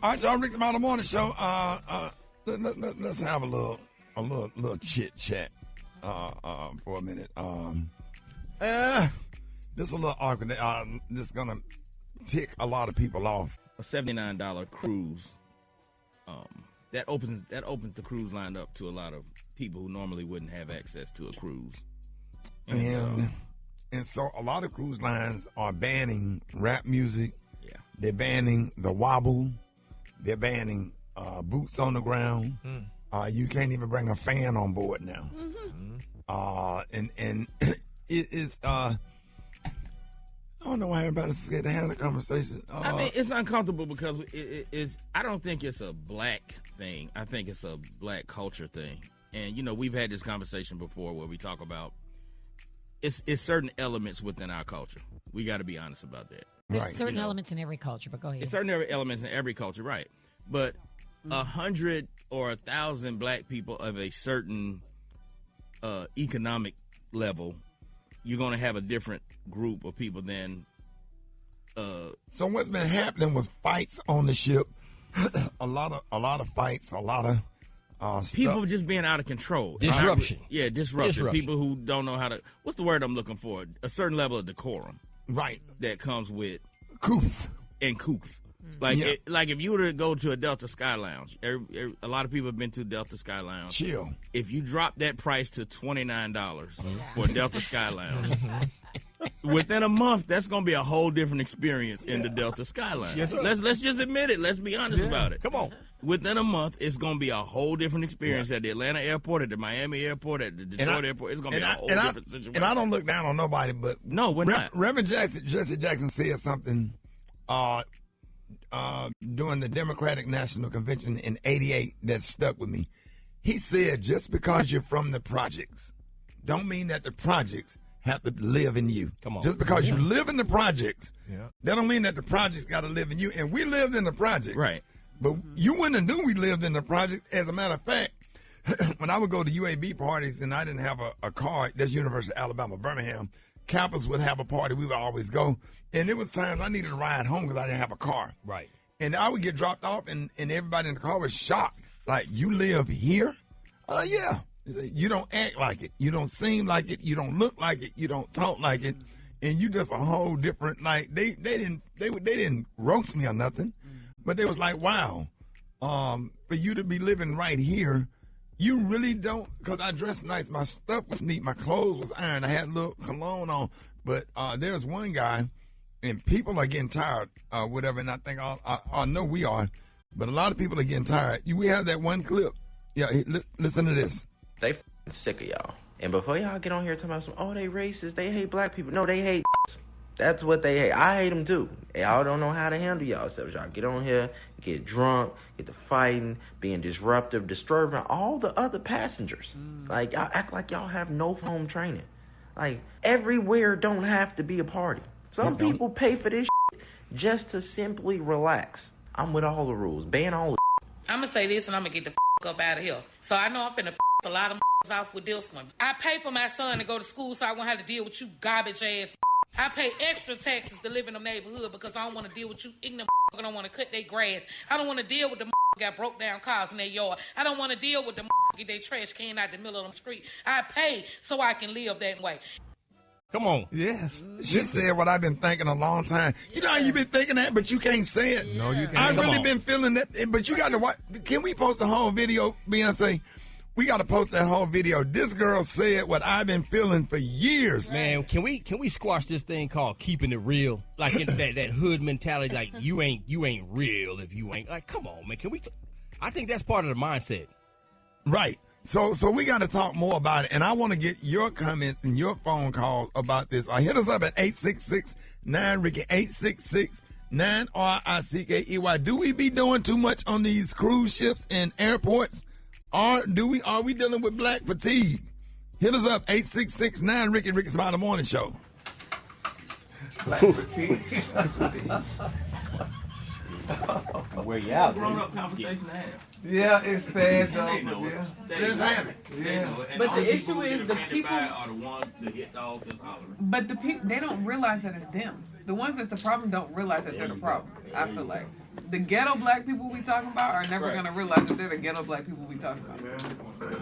All right, y'all, Rick's about the morning show. Let's have a little chit chat for a minute. This is a little awkward. This is gonna tick a lot of people off. A $79 cruise. That opens the cruise line up to a lot of people who normally wouldn't have access to a cruise. And so a lot of cruise lines are banning rap music. Yeah. They're banning the wobble. They're banning boots on the ground. You can't even bring a fan on board now. And it is. I don't know why everybody's scared to have a conversation. I mean, it's uncomfortable because it is. I don't think it's a black thing. I think it's a black culture thing. And we've had this conversation before where we talk about it's certain elements within our culture. We got to be honest about that. There's certain elements in every culture, but go ahead. It's certain elements in every culture, right? But 100 or 1,000 black people of a certain economic level, you're going to have a different group of people than. So what's been happening was fights on the ship, a lot of fights, a lot of people just being out of control. Disruption. Disruption. People who don't know how to. What's the word I'm looking for? A certain level of decorum. Right. That comes with couth. And couth. Like, if you were to go to a Delta Sky Lounge, a lot of people have been to Delta Sky Lounge. Chill. If you drop that price to $29 for Delta Sky Lounge, within a month, that's going to be a whole different experience in the Delta Sky Lounge. Yes, let's just admit it. Let's be honest about it. Come on. Within a month, it's going to be a whole different experience at the Atlanta airport, at the Miami airport, at the Detroit airport. It's going to be a whole different situation. And I don't look down on nobody, but no, we're not. Reverend Jesse Jackson said something during the Democratic National Convention in '88 that stuck with me. He said, just because you're from the projects, don't mean that the projects have to live in you. Come on. Just because you live in the projects, that don't mean that the projects got to live in you. And we lived in the projects. Right. But you wouldn't have knew we lived in the projects. As a matter of fact, when I would go to UAB parties and I didn't have a car, that's University of Alabama, Birmingham, campus would have a party, we would always go. And there was times I needed to ride home because I didn't have a car. Right. And I would get dropped off, and everybody in the car was shocked. Like, you live here? Yeah. You don't act like it. You don't seem like it. You don't look like it. You don't talk like it. And you just a whole different, like, they didn't roast me or nothing. But they was like, wow, for you to be living right here, you really don't, because I dressed nice. My stuff was neat. My clothes was ironed. I had a little cologne on. But there's one guy, and people are getting tired, whatever, and I think I know we are, but a lot of people are getting tired. We have that one clip. Yeah, listen to this. They sick of y'all. And before y'all get on here talking about they racist, they hate black people. No, they hate That's what they hate. I hate them too. Y'all don't know how to handle yourselves. Y'all get on here, get drunk, get to fighting, being disruptive, disturbing all the other passengers. Like, y'all act like y'all have no home training. Like, everywhere don't have to be a party. Some people pay for this shit just to simply relax. I'm with all the rules. Ban all the I'm going to say this and I'm going to get the up out of here. So I know I'm finna a lot of off with this one. I pay for my son to go to school so I won't have to deal with you garbage ass. I pay extra taxes to live in the neighborhood because I don't want to deal with you ignorant. I don't want to cut their grass. I don't want to deal with the got broke down cars in their yard. I don't want to deal with the get their trash can out the middle of the street. I pay so I can live that way. Come on. Yes. She said what I've been thinking a long time. You know how you've been thinking that, but you can't say it? No, you can't. I've really been feeling that, but you got to watch. Can we post the whole video, Beyonce? We got to post that whole video. This girl said what I've been feeling for years. Man, can we squash this thing called keeping it real? Like that hood mentality, like you ain't real if you ain't. Like, come on, man. Can we? I think that's part of the mindset. Right. So we got to talk more about it, and I want to get your comments and your phone calls about this. Hit us up at 866-9-RICKEY, 866-9-RICKEY. Do we be doing too much on these cruise ships and airports? Are we dealing with black fatigue? Hit us up, 866-9-RICKEY, Rickey Smiley Morning Show. Black fatigue. Where you out? Grown up conversation to have. Yeah, it's sad though. They know it. Let's have it. Yeah. But the issue is the people are the ones that hit all this hollering. But the people, they don't realize that it's them. The ones that's the problem don't realize that they're the problem. I feel like The ghetto black people we talking about are never gonna realize that they're the ghetto black people we talking about.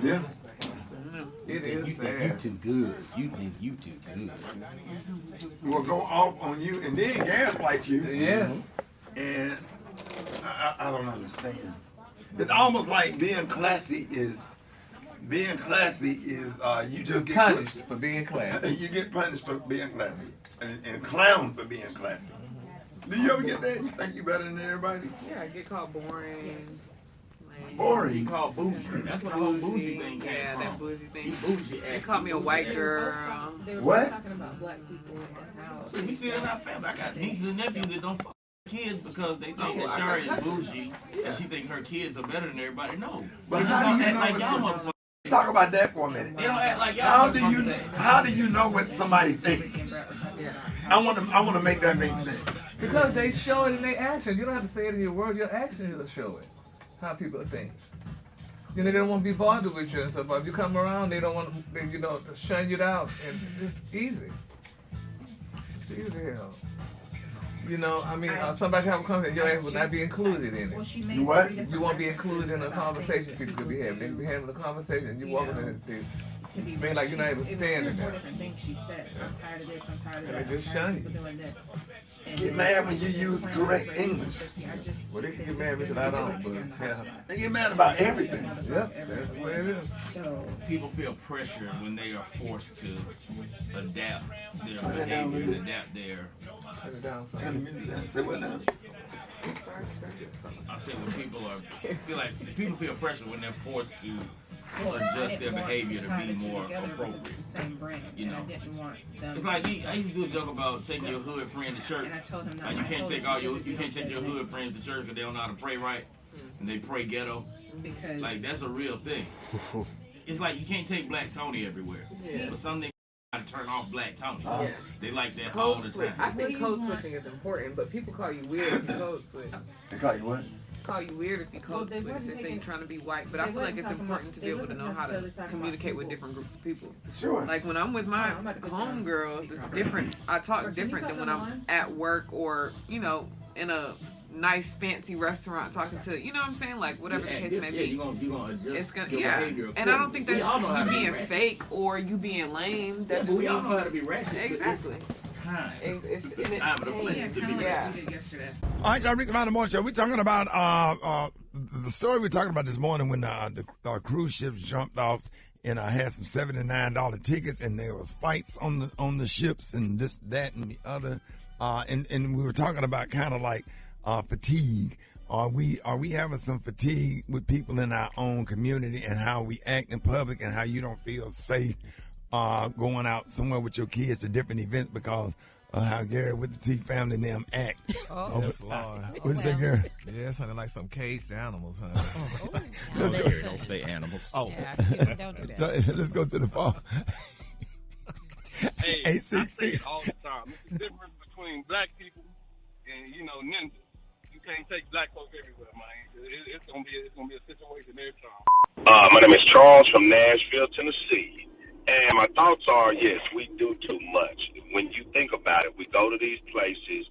Yeah. It is You think you too good. You think you too good. Will go off on you and then gaslight you. Yeah. And I don't understand. It's almost like being classy is you just get Punished for being classy. You get punished for being classy and clowned for being classy. Do you ever get that? You think you better than everybody? Yeah, I get called boring. Boring. He called bougie. That's what the whole bougie thing came Yeah, from. that bougie thing. He bougie. They call me a white girl. What? See, we see it in our family. I got nieces and nephews that don't fuck kids because they think that Shari is bougie and she think her kids are better than everybody. No. But They how don't do you act know like what y'all somebody- motherfuckers. Let's talk about that for a minute. They don't act like y'all How motherfuckers. do you know what somebody thinks? I want to make that make sense. Because they show it in their actions. You don't have to say it in your words. Your actions will show it. How people think. You know, they don't want to be bothered with you and stuff. But if you come around, they don't want to shun you out. And it's easy. It's easy hell. You know, I mean, somebody have a conversation, your ass will not be included in it. You what? You won't be included in the conversation people could be having. They could be having a conversation and you walking in and being like you're not even standing there. Things she said. I'm tired of this. I'm tired of And that. they just I'm tired shun of you. people doing this. Get mad when you use correct English. Well, they can get mad because I don't, but yeah. They get mad about everything. Yep, that's the way it is. People feel pressure when they are forced to adapt their behavior and adapt their. Turn it down. Say what now? I say when people people feel pressure when they're forced to adjust their behavior to be more appropriate. You know, it's like I used to do a joke about taking your hood friend to church. Like you can't take your hood friends to church because they don't know how to pray right and they pray ghetto. Like that's a real thing. It's like you can't take Black Tony everywhere, but some niggas to turn off Black Tony. They like that all the time. I think code switching is important, but people call you weird if you code switch. They call you what? Call you weird if you code switch. They say you're trying to be white, but I feel like it's important to be able to know how to communicate with different groups of people. Sure. Like when I'm with my homegirls, it's different. I talk different than when I'm at work or, you know, in a nice fancy restaurant talking to, you know what I'm saying? Like whatever the case may be. You're gonna adjust It's gonna, your behavior. And I don't think that's you being fake or you being lame. That but we all know how to be ratchet. Exactly. Time. It's time and a place to be ratchet. All right, y'all, Rickey Smiley Morning Show. We're talking about the story we're talking about this morning when the cruise ships jumped off and I had some $79 tickets and there was fights on the ships and this, that, and the other. And we were talking about kind of like fatigue. Are we having some fatigue with people in our own community and how we act in public and how you don't feel safe going out somewhere with your kids to different events because of how Gary with the T family and them act? Yes, Lord. What'd you say, Gary? Yeah, it sounded like some caged animals, huh? Don't say animals. Oh, Don't do that. Let's go to the phone. Hey, 866. I say it all the time. It's the difference between black people and, ninjas. You can't take black folks everywhere, man. It's gonna be a situation every time. My name is Charles from Nashville, Tennessee. And my thoughts are, yes, we do too much. When you think about it, we go to these places,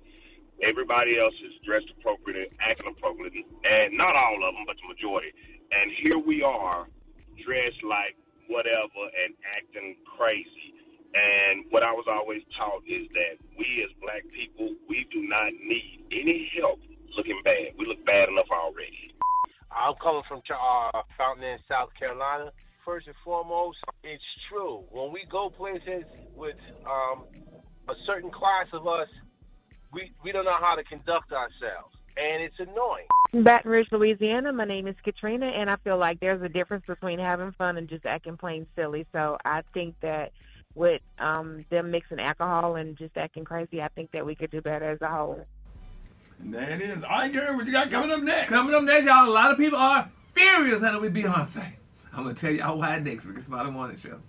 everybody else is dressed appropriately, acting appropriately, and not all of them, but the majority. And here we are, dressed like whatever and acting crazy. And what I was always taught is that we as black people, we do not need any help looking bad. We look bad enough already. I'm coming from Fountain, South Carolina. First and foremost, it's true. When we go places with a certain class of us, we don't know how to conduct ourselves, and it's annoying. Baton Rouge, Louisiana. My name is Katrina, and I feel like there's a difference between having fun and just acting plain silly. So I think that with them mixing alcohol and just acting crazy, I think that we could do better as a whole. And there it is. All right, Gary, what you got coming up next? Coming up next, y'all, a lot of people are furious at it with Beyonce. I'm going to tell y'all why next, Rickey Smiley Morning Show.